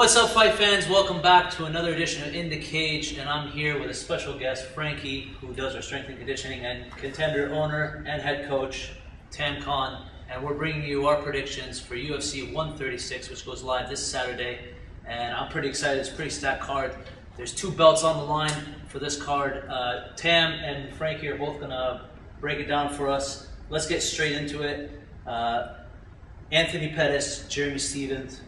What's up, fight fans? Welcome back to another edition of In the Cage, and I'm here with a special guest, Franky, who does our strength and conditioning, and Contender owner and head coach, Tam Khan, and we're bringing you our predictions for UFC 136, which goes live this Saturday, and I'm pretty excited. It's a pretty stacked card. There's two belts on the line for this card. Tam and Franky are both going to break it down for us. Let's get straight into it. Anthony Pettis, Jeremy Stephens.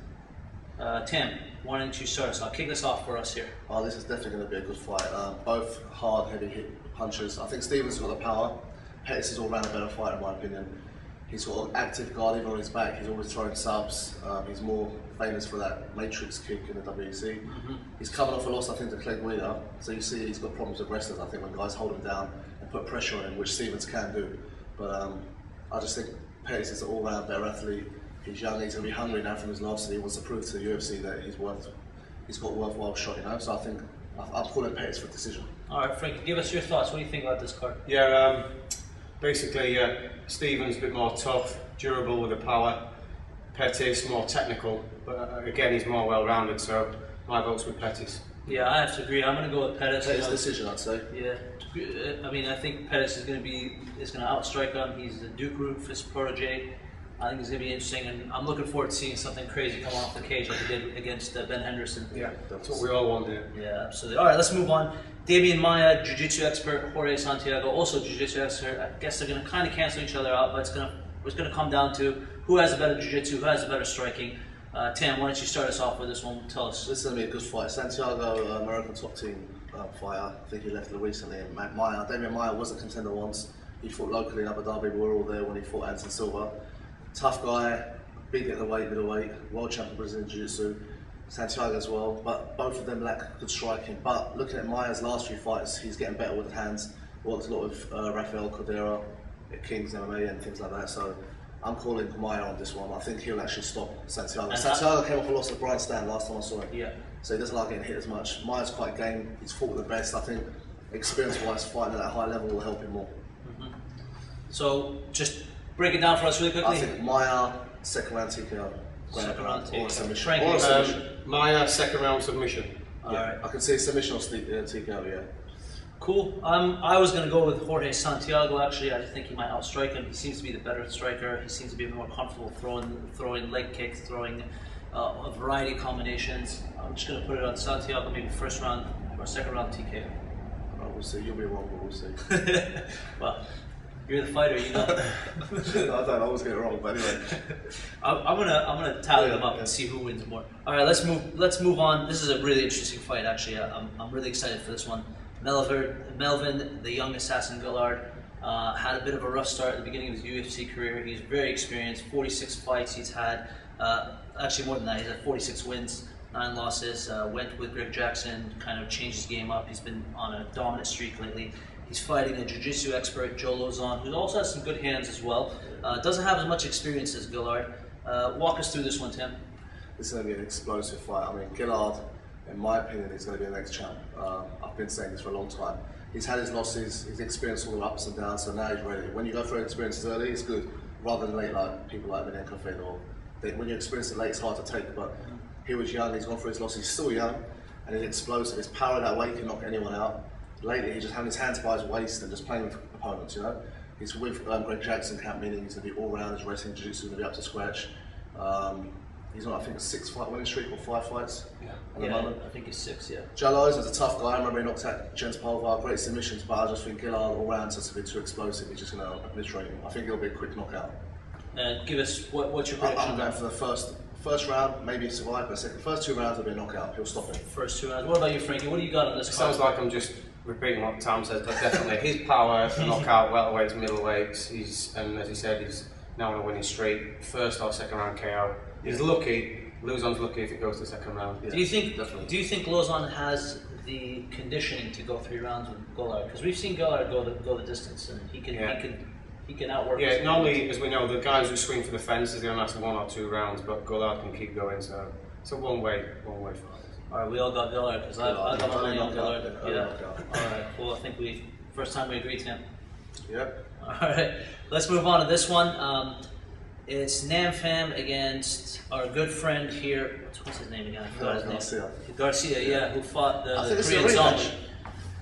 Tam, why don't you start us? I'll kick this off for us here. Oh, this is definitely going to be a good fight. Both hard, heavy hit punchers. I think Stephens has got the power. Pettis is all round a better fighter, in my opinion. He's got an active guard even on his back. He's always throwing subs. He's more famous for that matrix kick in the WEC. He's coming off a loss, I think, to Clegg Wheeler. So you see he's got problems with wrestlers, I think, when guys hold him down and put pressure on him, which Stephens can do. But I just think Pettis is an all-round better athlete. He's young, he's going to be hungry now from his loss, and he wants to prove to the UFC that he's got a worthwhile shot, you know. So I think I'm calling Pettis for decision. All right, Frank, give us your thoughts. What do you think about this card? Yeah, basically, Stephens a bit more tough, durable with the power. Pettis more technical, but again, he's more well-rounded. So my vote's with Pettis. Yeah, I have to agree. I'm going to go with Pettis. Pettis decision, I'd say. Yeah, I mean, I think Pettis is going to outstrike him. He's a Duke Roufus protege. I think it's going to be interesting, and I'm looking forward to seeing something crazy come off the cage like he did against Ben Henderson. Yeah, that's what we all want to do. Yeah, absolutely. All right, let's move on. Damian Maia, jiu-jitsu expert. Jorge Santiago, also jiu-jitsu expert. I guess they're going to kind of cancel each other out, but it's going to come down to who has a better jiu-jitsu, who has a better striking. Tam, why don't you start us off with this one? Tell us. This is going to be a good fight. Santiago, American top team fighter. I think he left recently. And Damian Maia was a contender once. He fought locally in Abu Dhabi. We were all there when he fought Anderson Silva. Tough guy, big at the middleweight, world champion Brazilian Jiu-Jitsu, Santiago as well, but both of them lack good striking. But looking at Maia's last few fights, he's getting better with the hands. Worked a lot with Rafael Cordero at King's MMA and things like that, so I'm calling Maia on this one. I think he'll actually stop Santiago. Santiago came off a loss to Brian Stan last time I saw him, so he doesn't like getting hit as much. Maia's quite game, he's fought the best. I think experience-wise, fighting at that high level will help him more. So just break it down for us really quickly. I think Maia, second round TKO. Second round TKO. Or submission. Franky. Maia, second round submission. Alright. I can see submission or TKO, yeah. Cool. I was going to go with Jorge Santiago, actually. I just think he might outstrike him. He seems to be the better striker. He seems to be more comfortable throwing leg kicks, throwing a variety of combinations. I'm just going to put it on Santiago, maybe first round or second round TKO. Alright, we'll see. You'll be wrong, but we'll see. Well, you're the fighter, you know. I don't always get it wrong, but anyway. I'm gonna tally them up and see who wins more. All right, let's move on. This is a really interesting fight, actually. I'm really excited for this one. Melvin, the young assassin Gillard, had a bit of a rough start at the beginning of his UFC career. He's very experienced. 46 fights he's had. Actually, more than that. He's had 46 wins, 9 losses. Went with Greg Jackson, kind of changed his game up. He's been on a dominant streak lately. He's fighting a jiu-jitsu expert, Joe Lozon, who also has some good hands as well. Doesn't have as much experience as Gillard. Walk us through this one, Tim. This is going to be an explosive fight. I mean, Gillard, in my opinion, is going to be the next champ. I've been saying this for a long time. He's had his losses, he's experienced all the ups and downs, so now he's ready. When you go through experiences early, it's good, rather than late, like people like Vinay Kofin, or when you experience it late, it's hard to take. But he was young, he's gone through his losses, he's still young, and he's explosive. His power that way can knock anyone out. Lately, he's just having his hands by his waist and just playing with opponents, you know. He's with Greg Jackson camp, meaning he's going to be all-round, his wrestling, jiu-jitsu, going to be up to scratch. He's on, I think, a 6-fight winning streak or 5 fights at the moment. I think he's 6, yeah. Jallows is a tough guy. I remember he knocked out Jens Pulvar, great submissions, but I just think Gillard all-round is a bit too explosive. He's just going to obliterate him. I think it'll be a quick knockout. Give us, what's your prediction? I'm going for the first round, maybe survive, but first 2 rounds will be a knockout. He'll stop him. First 2 rounds. What about you, Franky? What do you got on this card? Sounds like I'm just repeating what Tam says, but definitely his power, knockout, welterweights, middleweights, and as he said, he's now on a winning streak. First or second round KO. He's lucky. Lozon's lucky if it goes to the second round. Yeah, do you think Lozon has the conditioning to go 3 rounds with Gillard? Because we've seen Gillard go the distance, and he can outwork. Yeah, normally, as we know, the guys who swing for the fences, they only last 1 or 2 rounds, but Gillard can keep going. So it's a one-way fight. All right, we all got Gillard because I got my money on Gillard. Yeah. All right, cool. I think first time we agreed, Tim. Yep. All right, let's move on to this one. It's Namfam against our good friend here. What's his name again? I forgot his name. Garcia. Garcia, yeah, who fought the Korean zombie.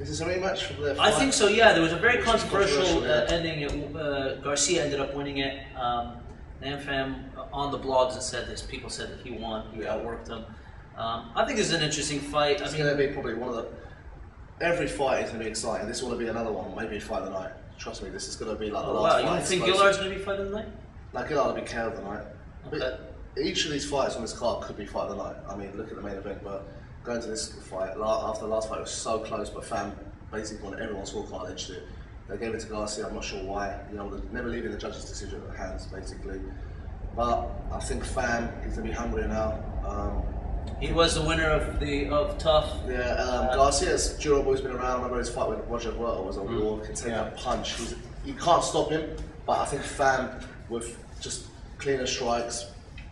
Is this a rematch from their fight? I think so, yeah. There was a very controversial ending. Garcia ended up winning it. Namfam on the blogs and said this. People said that he won. He outworked him. I think this is an interesting fight. It's going to be probably one of the... Every fight is going to be exciting. This will be another one, maybe fight of the night. Trust me, this is going to be like the last fight. You don't think Gillard's going to be fight of the night? Like Gillard will be KO of the night. Okay. But each of these fights on this card could be fight of the night. I mean, look at the main event, but going to this fight, after the last fight, it was so close, but Fam basically won everyone's scorecard, edged it. They gave it to Garcia, I'm not sure why. You know, never leaving the judge's decision at hands, basically. But I think Fam is going to be hungrier now. He was the winner of Tough. Yeah, Garcia's durable. He's been around. Remember his fight with Roger Huerta was a war. Can take a punch. You can't stop him. But I think Fam, with just cleaner strikes,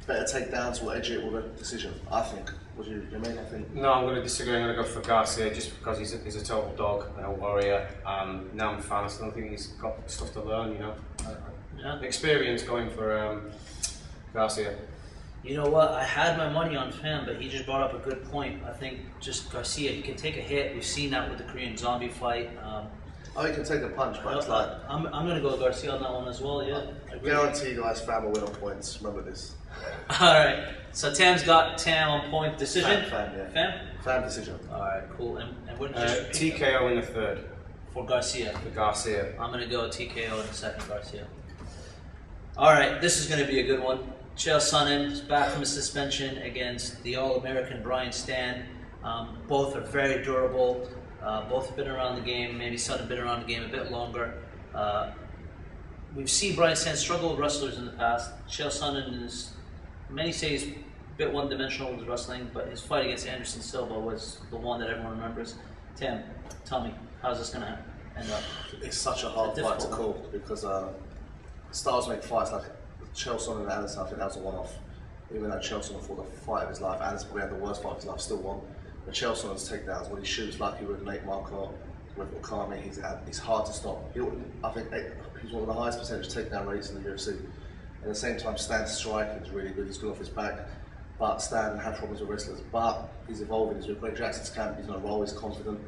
better takedowns, will edge it with a decision. I think. What do you mean? I think. No, I'm going to disagree. I'm going to go for Garcia just because he's a total dog and a warrior. Now I'm a fan. I still think he's got stuff to learn. You know, experience going for Garcia. You know what? I had my money on Fam, but he just brought up a good point. I think just Garcia, he can take a hit. We've seen that with the Korean zombie fight. He can take a punch, but it's like... I'm going to go Garcia on that one as well, yeah. I guarantee you guys, Fam will win on points. Remember this. Alright, so Tam's got Tam on point decision? Fam, yeah. Fam? Fam decision. Alright, cool. And what TKO in the third. For Garcia? For Garcia. I'm going to go TKO in the second, Garcia. Alright, this is going to be a good one. Chael Sonnen is back from his suspension against the All-American Brian Stann. Both are very durable. Both have been around the game. Maybe Sonnen been around the game a bit longer. We've seen Brian Stann struggle with wrestlers in the past. Chael Sonnen is, many say he's a bit one-dimensional with wrestling, but his fight against Anderson Silva was the one that everyone remembers. Tim, tell me, how's this going to end up? It's such a hard fight to call because stars make fights like Chael Sonnen and Anderson. I think that was a one-off. Even though Chael Sonnen fought the fight of his life, Anderson probably had the worst fight of his life, still won. But Chael Sonnen's takedowns, when he shoots like he would Nate Marquardt with Okami, he's hard to stop. I think he's one of the highest percentage takedown rates in the UFC. At the same time, Stan's striking is really good. He's good off his back, but Stan had problems with wrestlers. But he's evolving. He's with Greg Jackson's camp. He's on a roll. He's confident.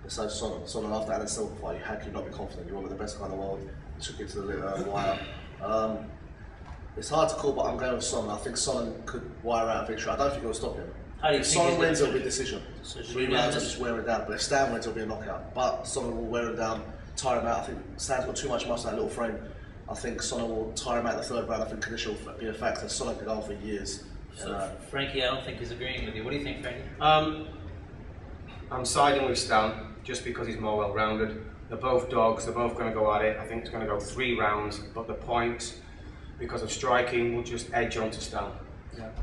And so Sonnen after Anderson Silva fight, how can you not be confident? You're one of the best guy in the world. He took it to the wire. It's hard to call, but I'm going with Sonnen. I think Sonnen could wire out a victory. I don't think he'll stop him. How do you if think Sonnen wins, it'll be a decision. So 3 rounds will just wear it down. But if Stan wins, it'll be a knockout. But Sonnen will wear him down, tire him out. I think Stan's got too much muscle in that little frame. I think Sonnen will tire him out in the third round. I think condition will be a factor. Sonnen could go on for years. So Franky, I don't think he's agreeing with you. What do you think, Franky? I'm siding with Stan just because he's more well-rounded. They're both dogs. They're both going to go at it. I think it's going to go 3 rounds. But the points, because of striking, will just edge onto Stan.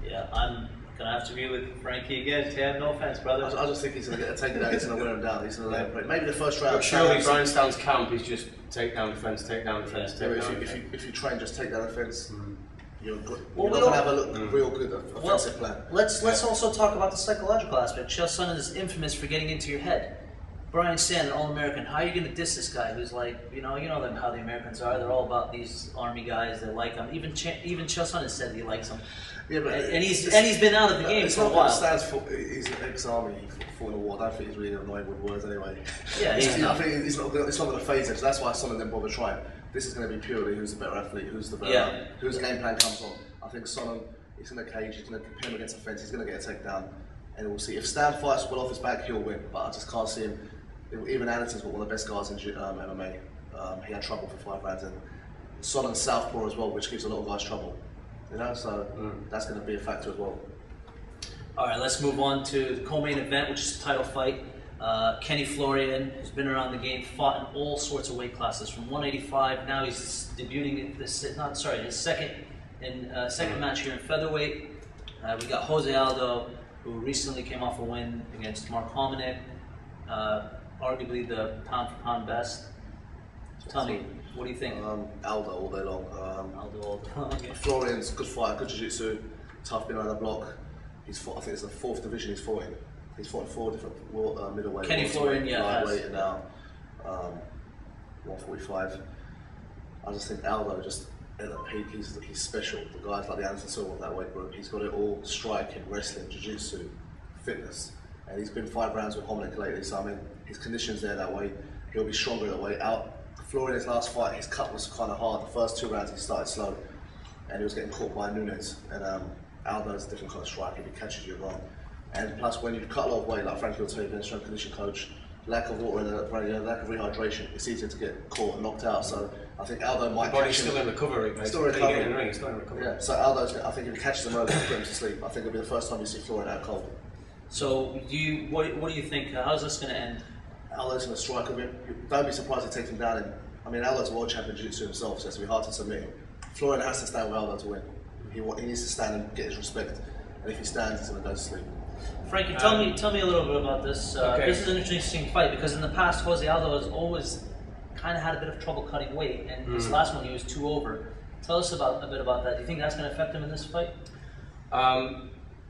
Yeah, I'm gonna have to agree with Franky again. Tam, no offense, brother. I just think he's going to get a takedown. He's going to wear him down. He's going to lay him break. Maybe the first round. But surely Brian Stan's camp is just takedown defense, takedown defense, takedown defense. If you train just takedown defense, you're good. Well, you're not going to have a real good offensive plan. Let's also talk about the psychological aspect. Chael Sonnen is infamous for getting into your head. Brian Stann, an All-American, how are you going to diss this guy who's like, you know them how the Americans are. They're all about these army guys. They like him. Even Chael Sonnen said he likes him. Yeah, but and he's been out of the game for a while. He's an ex-army. He fought in the war. I don't think he's really annoyed with words anyway. Yeah, I think it's not going to phase him. So that's why Sonnen didn't bother trying. This is going to be purely who's the better athlete, who's the better, whose game plan comes on. I think Sonnen, he's in the cage. He's going to compare him against a fence. He's going to get a takedown, and we'll see. If Stan fights well off his back, he'll win. But I just can't see him. Even Anderson's one of the best guys in MMA. He had trouble for 5 rounds, and Sonnen's southpaw as well, which gives a lot of guys trouble. You know, so that's going to be a factor as well. All right, let's move on to the co-main event, which is the title fight. Kenny Florian, who's been around the game, fought in all sorts of weight classes, from 185. Now he's debuting his second match here in featherweight. We got Jose Aldo, who recently came off a win against Mark Hominick, arguably the pound-for-pound best. Tell me, what do you think? Aldo all day long. Aldo all day long. Okay. Florian's good fighter, good jiu-jitsu, tough, been around the block. He's fought, I think it's the 4th division he's fought in. He's fought in 4 different middleweight. Kenny Florian, lightweight, and now 145. I just think Aldo at the peak, he's special. The guys like the Anderson Silva of that weight group, he's got it all: striking, wrestling, jiu-jitsu, fitness. And he's been 5 rounds with Hominick lately, so I mean, his condition's there that way. He'll be stronger that way. Florian, his last fight, his cut was kind of hard. The first 2 rounds he started slow, and he was getting caught by Nunes. And Aldo's a different kind of strike. If he catches you, you're gone. And plus, when you cut a lot of weight, like Franky will tell you, being a strength condition coach, lack of water and lack of rehydration, it's easier to get caught and knocked out. So I think Aldo might catch him. Still in recovery, basically. Still recovering. In the ring, he's still in recovery. Yeah, so Aldo's, I think if he catches him early, he'll put him to sleep. I think it'll be the first time you see Florian out cold. So, what do you think? How's this going to end? Aldo's going to strike with him. Don't be surprised if he takes him down. I mean, Aldo's a world champion jiu-jitsu himself, so it's going to be hard to submit him. Florian has to stand with Aldo to win. He needs to stand and get his respect. And if he stands, he's going to go to sleep. Franky, tell me a little bit about this. Okay. This is an interesting fight because in the past, Jose Aldo has always kind of had a bit of trouble cutting weight, and this last one he was 2 over. Tell us a bit about that. Do you think that's going to affect him in this fight?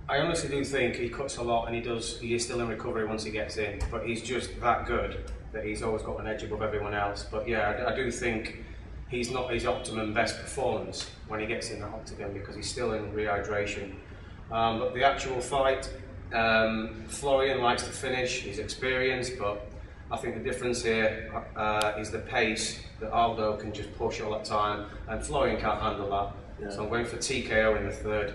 I honestly do think he cuts a lot, and he is still in recovery once he gets in, but he's just that good that he's always got an edge above everyone else. But yeah, I do think he's not his optimum best performance when he gets in the octagon because he's still in rehydration. But the actual fight, Florian likes to finish, he's experienced, but I think the difference here is the pace that Aldo can just push all that time, and Florian can't handle that. Yeah. So I'm going for TKO in the 3rd.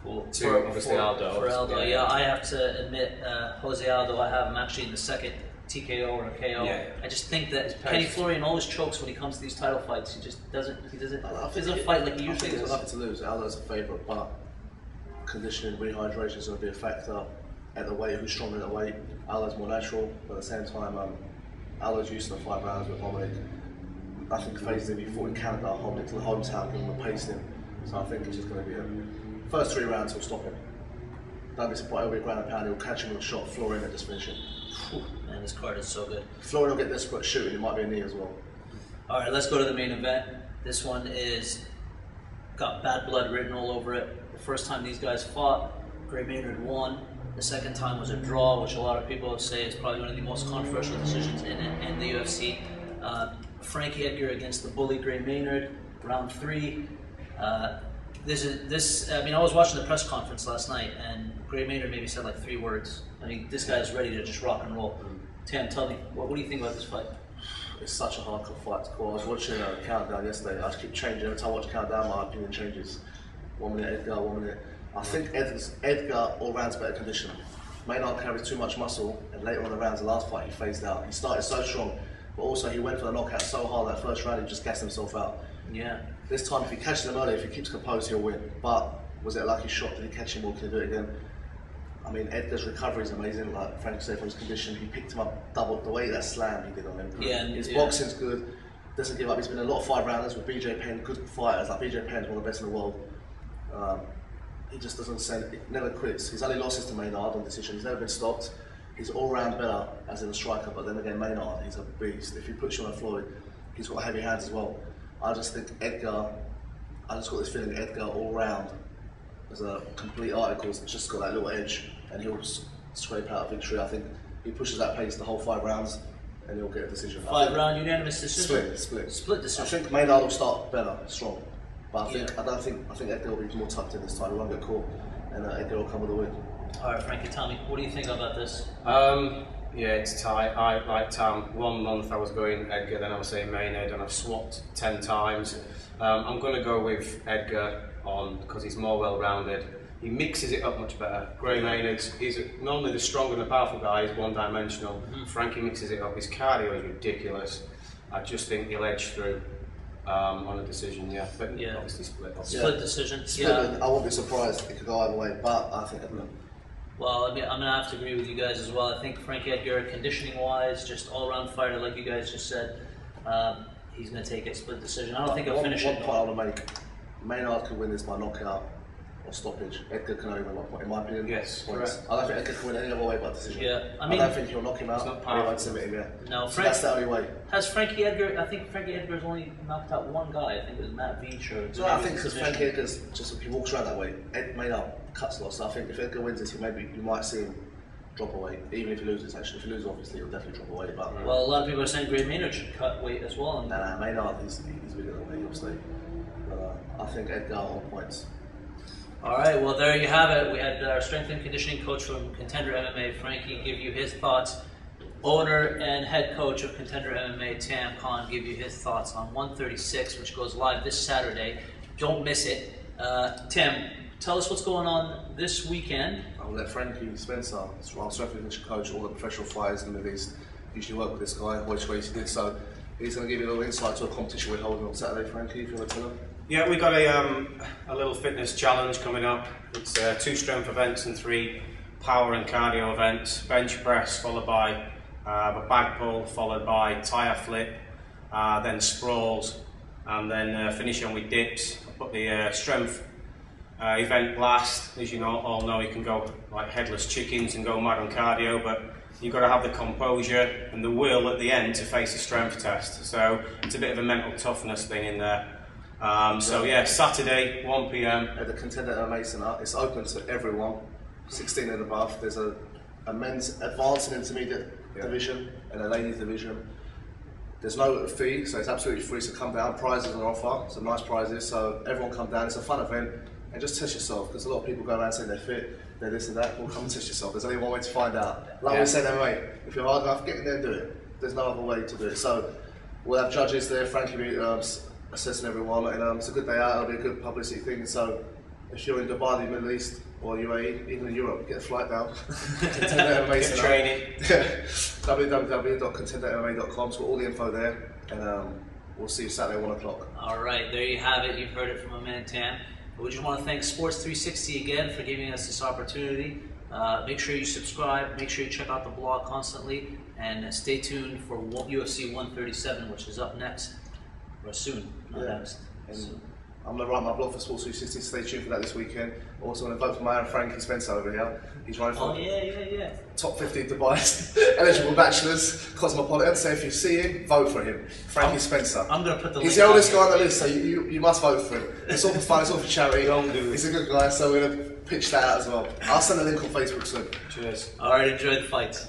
Cool. Obviously Aldo. For Aldo, yeah, I have to admit, Jose Aldo, I have him actually in the 2nd TKO or a KO. Yeah. I just think that Kenny Florian always chokes when he comes to these title fights. He just doesn't fight like he usually does. He's got nothing to lose. Aldo's a favourite, but conditioning, rehydration is going to be a factor at the weight. Who's stronger at the weight? Aldo's more natural, but at the same time, Aldo's used to the 5 rounds with Hominick. Nothing phases him. He fought in Canada, Hominick to the hometown, giving him a pace him. So I think it's just going to be first 3 rounds will stop him. Don't be surprised, it'll be a ground and pound, he'll catch him with a shot, Florian and just finish him. Man, this card is so good. Florian will get desperate shooting, it might be a knee as well. Alright, let's go to the main event. This one is got bad blood written all over it. The first time these guys fought, Gray Maynard won. The second time was a draw, which a lot of people say is probably one of the most controversial decisions in the UFC. Franky Edgar against the bully Gray Maynard, round 3. I was watching the press conference last night, and Gray Maynard maybe said like 3 words. I mean, this guy is ready to just rock and roll. Tam, tell me, what do you think about this fight? It's such a hardcore fight to call. I was watching Countdown yesterday. I just keep changing. Every time I watch Countdown, my opinion changes. 1 minute Edgar, 1 minute. I think Edgar all rounds better conditioned. Maynard carries too much muscle, and later on in the rounds, the last fight, he phased out. He started so strong, but also he went for the knockout so hard that first round, he just gassed himself out. Yeah. This time, if he catches him early, if he keeps composed, he'll win. But was it a lucky shot? Did he catch him or can he do it again? I mean, Edgar's recovery is amazing. Like Frank said, from his condition, he picked him up double the way that slam he did on him. Yeah, his boxing's good. Doesn't give up. He's been in a lot of 5 rounders with BJ Penn, good fighters. Like BJ Penn is one of the best in the world. He just doesn't never quits. His only losses to Maynard on decision. He's never been stopped. He's all round better as in a striker, but then again, Maynard, he's a beast. If he puts you on the floor, he's got heavy hands as well. I just think Edgar, I just got this feeling Edgar all round as a complete article, it's just got that little edge, and he'll scrape out a victory. I think he pushes that pace the whole 5 rounds, and he'll get a decision. 5-round unanimous decision? Split decision. I think Maynard will start better, strong. But I think Edgar will be more tucked in this time. He won't get caught, and Edgar will come with a win. All right, Franky, tell me, what do you think about this? Yeah, it's tight. I like Tam. 1 month I was going Edgar, then I was saying Maynard, and I've swapped 10 times. I'm going to go with Edgar on because he's more well-rounded. He mixes it up much better. Gray Maynard, he's normally the strong and the powerful guy. He's one-dimensional. Franky mixes it up. His cardio is ridiculous. I just think he'll edge through. On a decision, yeah, but yeah, obviously split. Split decision. Yeah. I won't be surprised it could go either way, but I think Edgar. Well, I'm going to have to agree with you guys as well. I think Franky Edgar, conditioning-wise, just all-around fighter, like you guys just said, he's going to take a split decision. I don't think he'll finish it. One point I want to make: Maynard could win this by knockout or stoppage. Edgar can only win by point, in my opinion. Yes, correct. I don't think Edgar can win any other way but decision. Yeah, I don't think he'll knock him out. I won't submit him yet. No, so that's the only way. Has Franky Edgar? I think Franky Edgar's only knocked out 1 guy. I think it was Matt Veach or. So I think because Franky Edgar's just he walks around that way. Maynard cuts lots. So I think if Edgar wins this, you might see him drop away. Even if he loses, actually, if he loses, obviously he'll definitely drop away. But well, a lot of people are saying Gray Maynard should cut weight as well. Maynard, he's bigger than me, obviously. I think Edgar on points. All right, well, there you have it. We had our strength and conditioning coach from Contender MMA, Franky, give you his thoughts. Owner and head coach of Contender MMA, Tam Khan, give you his thoughts on 136, which goes live this Saturday. Don't miss it. Tim, tell us what's going on this weekend. I'll let Franky Spencer, our strength and conditioning coach, all the professional fighters in the Middle East, usually work with this guy, which race he did. So he's going to give you a little insight to a competition we're holding on Saturday, Franky, if you want to tell him. Yeah, we've got a little fitness challenge coming up. It's 2 strength events and 3 power and cardio events. Bench press followed by a bag pull, followed by tire flip, then sprawls, and then finishing with dips. I put the strength event last. As you all know, you can go like headless chickens and go mad on cardio, but you've got to have the composure and the will at the end to face a strength test. So it's a bit of a mental toughness thing in there. So yeah, Saturday, 1 PM. At the Contender MMA Centre, it's open to everyone, 16 and above. There's a men's advanced and intermediate division and a ladies division. There's no fee, so it's absolutely free, so come down. Prizes are offer, some nice prizes, so everyone come down. It's a fun event, and just test yourself, because a lot of people go around saying they're fit, they're this and that. Well, come and test yourself. There's only one way to find out. Like we said, MMA, if you're hard enough, get in there and do it. There's no other way to do it. So we'll have judges there, Franky assessing everyone, and it's a good day out, it'll be a good publicity thing. So if you're in Dubai, the Middle East, or UAE, even in Europe, get a flight down. Contender MMA Get training. www.contendermma.com, so got all the info there, and we'll see you Saturday 1 o'clock. All right, there you have it. You've heard it from a man, Tam. We just want to thank Sports 360 again for giving us this opportunity. Make sure you subscribe, make sure you check out the blog constantly, and stay tuned for UFC 137, which is up next, or soon, not next. I'm going to write my blog for Sports 360, stay tuned for that this weekend. Also going to vote for my own Franky Spencer over here. He's running for top 50 Dubai eligible bachelors, cosmopolitan, so if you see him, vote for him. Franky Spencer. I'm going to put the He's the oldest guy on the list, so you must vote for him. It's all for fun, it's all for charity. He's a good guy, so we're going to pitch that out as well. I'll send a link on Facebook soon. Cheers. All right, enjoy the fights.